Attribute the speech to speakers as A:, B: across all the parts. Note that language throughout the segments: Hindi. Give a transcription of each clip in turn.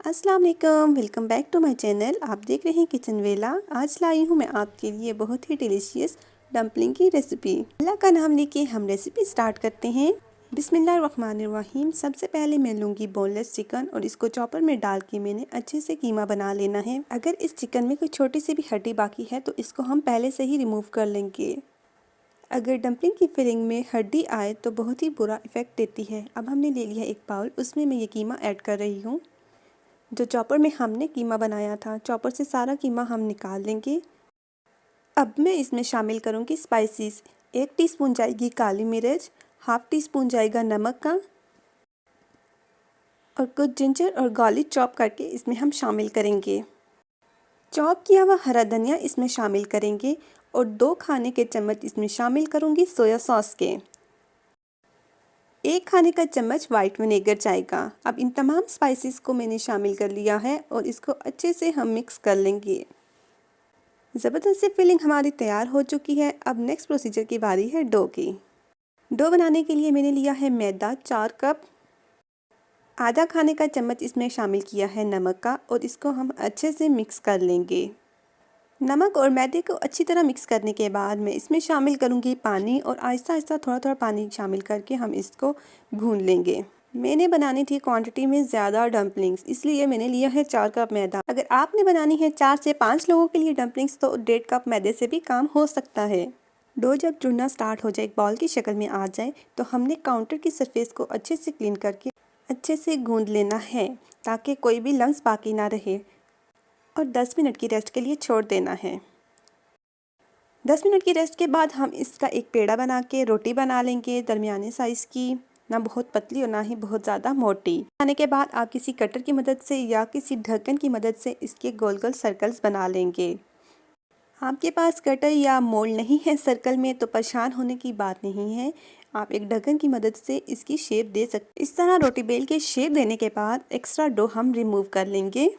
A: अस्सलाम वालेकुम, welcome back to my channel. आप देख रहे हैं किचन वेला। आज लाई हूँ मैं आपके लिए बहुत ही डिलीशियस डम्पलिंग की रेसिपी। अल्लाह का नाम लेके हम रेसिपी स्टार्ट करते हैं। बिस्मिल्लाहिर्रहमानिर्रहीम। सबसे पहले मैं लूँगी बोनलेस चिकन और इसको चॉपर में डाल के मैंने अच्छे से कीमा बना लेना है। अगर इस चिकन में कोई छोटी सी भी हड्डी बाकी है तो इसको हम पहले से ही रिमूव कर लेंगे। अगर डम्पलिंग की फिलिंग में हड्डी आए तो बहुत ही बुरा इफ़ेक्ट देती है। अब हमने ले लिया एक बाउल, उसमें मैं ये कीमा ऐड कर रही हूँ जो चॉपर में हमने कीमा बनाया था। चॉपर से सारा कीमा हम निकाल लेंगे। अब मैं इसमें शामिल करूँगी स्पाइसेस। 1 टीस्पून जाएगी काली मिर्च, हाफ टी स्पून जाएगा नमक का, और कुछ जिंजर और गार्लिक चॉप करके इसमें हम शामिल करेंगे। चॉप किया हुआ हरा धनिया इसमें शामिल करेंगे और 2 खाने के चम्मच इसमें शामिल करूँगी सोया सॉस के। 1 खाने का चम्मच वाइट विनेगर जाएगा। अब इन तमाम स्पाइसेस को मैंने शामिल कर लिया है और इसको अच्छे से हम मिक्स कर लेंगे। ज़बरदस्त सी फिलिंग हमारी तैयार हो चुकी है। अब नेक्स्ट प्रोसीजर की बारी है डो की। डो बनाने के लिए मैंने लिया है मैदा 4 कप। आधा खाने का चम्मच इसमें शामिल किया है नमक का और इसको हम अच्छे से मिक्स कर लेंगे। नमक और मैदे को अच्छी तरह मिक्स करने के बाद मैं इसमें शामिल करूँगी पानी और आहिस्ता आहिस्ता थोड़ा थोड़ा पानी शामिल करके हम इसको भून लेंगे। मैंने बनानी थी क्वांटिटी में ज़्यादा डम्पलिंग्स, इसलिए मैंने लिया है 4 कप मैदा। अगर आपने बनानी है 4 से 5 लोगों के लिए डम्पलिंग्स तो 1.5 कप मैदे से भी काम हो सकता है। डो जब जुड़ना स्टार्ट हो जाए, एक बॉल की शक्ल में आ जाए, तो हमने काउंटर की सरफेस को अच्छे से क्लीन करके अच्छे से गूँध लेना है ताकि कोई भी लम्स बाकी ना रहे, और 10 मिनट की रेस्ट के लिए छोड़ देना है। 10 मिनट की रेस्ट के बाद हम इसका एक पेड़ा बना के रोटी बना लेंगे दरमियाने साइज़ की, ना बहुत पतली और ना ही बहुत ज़्यादा मोटी। बनाने के बाद आप किसी कटर की मदद से या किसी ढक्कन की मदद से इसके गोल गोल सर्कल्स बना लेंगे। आपके पास कटर या मोल्ड नहीं है सर्कल में तो परेशान होने की बात नहीं है, आप एक ढक्कन की मदद से इसकी शेप दे सकते। इस तरह रोटी बेल के शेप देने के बाद एक्स्ट्रा डो हम रिमूव कर लेंगे।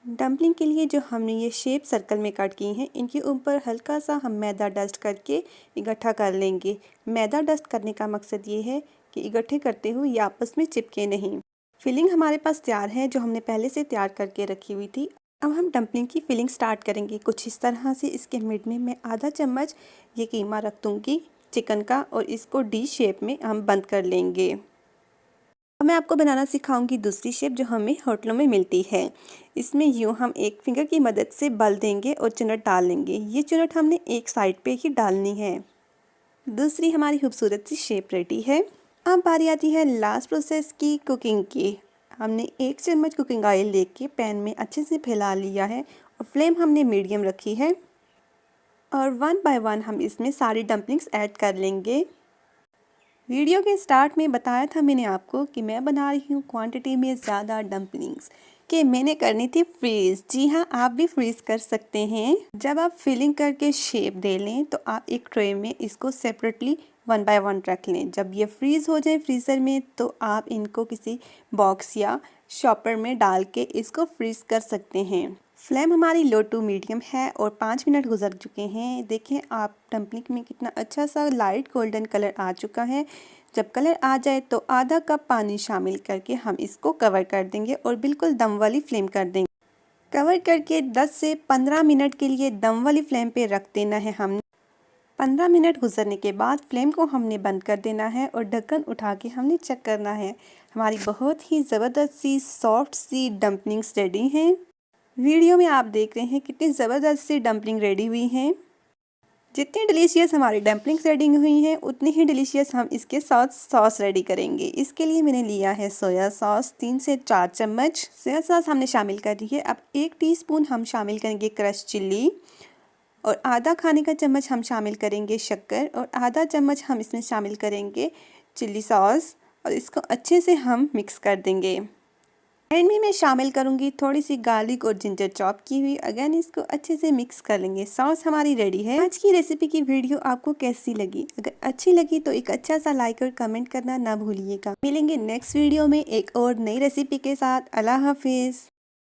A: डम्पलिंग के लिए जो हमने ये शेप सर्कल में कट की हैं, इनके ऊपर हल्का सा हम मैदा डस्ट करके इकट्ठा कर लेंगे। मैदा डस्ट करने का मकसद ये है कि इकट्ठे करते हुए ये आपस में चिपके नहीं। फिलिंग हमारे पास तैयार है जो हमने पहले से तैयार करके रखी हुई थी। अब हम डम्पलिंग की फिलिंग स्टार्ट करेंगे। कुछ इस तरह से इसके मिड में मैं आधा चम्मच ये कीमा रख दूँगी चिकन का और इसको डी शेप में हम बंद कर लेंगे। अब मैं आपको बनाना सिखाऊंगी दूसरी शेप जो हमें होटलों में मिलती है। इसमें यूँ हम एक फिंगर की मदद से बल देंगे और चुनट डाल लेंगे। ये चुनट हमने एक साइड पे ही डालनी है। दूसरी हमारी खूबसूरत सी शेप रेडी है। अब बारी आती है लास्ट प्रोसेस की, कुकिंग की। हमने 1 चम्मच कुकिंग ऑयल लेके पैन में अच्छे से फैला लिया है और फ्लेम हमने मीडियम रखी है, और 1 बाय 1 हम इसमें सारी डम्पलिंग्स ऐड कर लेंगे। वीडियो के स्टार्ट में बताया था मैंने आपको कि मैं बना रही हूँ क्वांटिटी में ज़्यादा डम्पलिंग्स, कि मैंने करनी थी फ्रीज़। जी हाँ, आप भी फ्रीज़ कर सकते हैं। जब आप फिलिंग करके शेप दे लें तो आप एक ट्रे में इसको सेपरेटली 1 बाय 1 रख लें। जब ये फ्रीज़ हो जाए फ्रीज़र में तो आप इनको किसी बॉक्स या शॉपर में डाल के इसको फ्रीज़ कर सकते हैं। फ्लेम हमारी लो टू मीडियम है और 5 मिनट गुजर चुके हैं। देखें आप डम्पलिंग में कितना अच्छा सा लाइट गोल्डन कलर आ चुका है। जब कलर आ जाए तो आधा कप पानी शामिल करके हम इसको कवर कर देंगे और बिल्कुल दम वाली फ्लेम कर देंगे। कवर करके 10 से 15 मिनट के लिए दम वाली फ्लेम पे रख देना है हमने। 15 मिनट गुजरने के बाद फ्लेम को हमने बंद कर देना है और ढक्कन उठा के हमने चेक करना है। हमारी बहुत ही ज़बरदस्त सी सॉफ्ट सी डम्पलिंग्स रेडी हैं। वीडियो में आप देख रहे हैं कितनी ज़बरदस्त सी डम्पलिंग रेडी हुई हैं। जितनी डिलीशियस हमारी डम्पलिंग्स रेडी हुई हैं उतनी ही डिलीशियस हम इसके साथ सॉस रेडी करेंगे। इसके लिए मैंने लिया है सोया सॉस 3 से 4 चम्मच सोया सॉस हमने शामिल कर दी है। अब 1 टीस्पून हम शामिल करेंगे क्रश चिल्ली और आधा खाने का चम्मच हम शामिल करेंगे शक्कर और आधा चम्मच हम इसमें शामिल करेंगे चिल्ली सॉस, और इसको अच्छे से हम मिक्स कर देंगे। एंड में मैं शामिल करूंगी थोड़ी सी गार्लिक और जिंजर चॉप की हुई। अगेन इसको अच्छे से मिक्स कर लेंगे। सॉस हमारी रेडी है। आज की रेसिपी की वीडियो आपको कैसी लगी? अगर अच्छी लगी तो एक अच्छा सा लाइक और कमेंट करना ना भूलिएगा। मिलेंगे नेक्स्ट वीडियो में एक और नई रेसिपी के साथ। अल्लाह हाफिज़।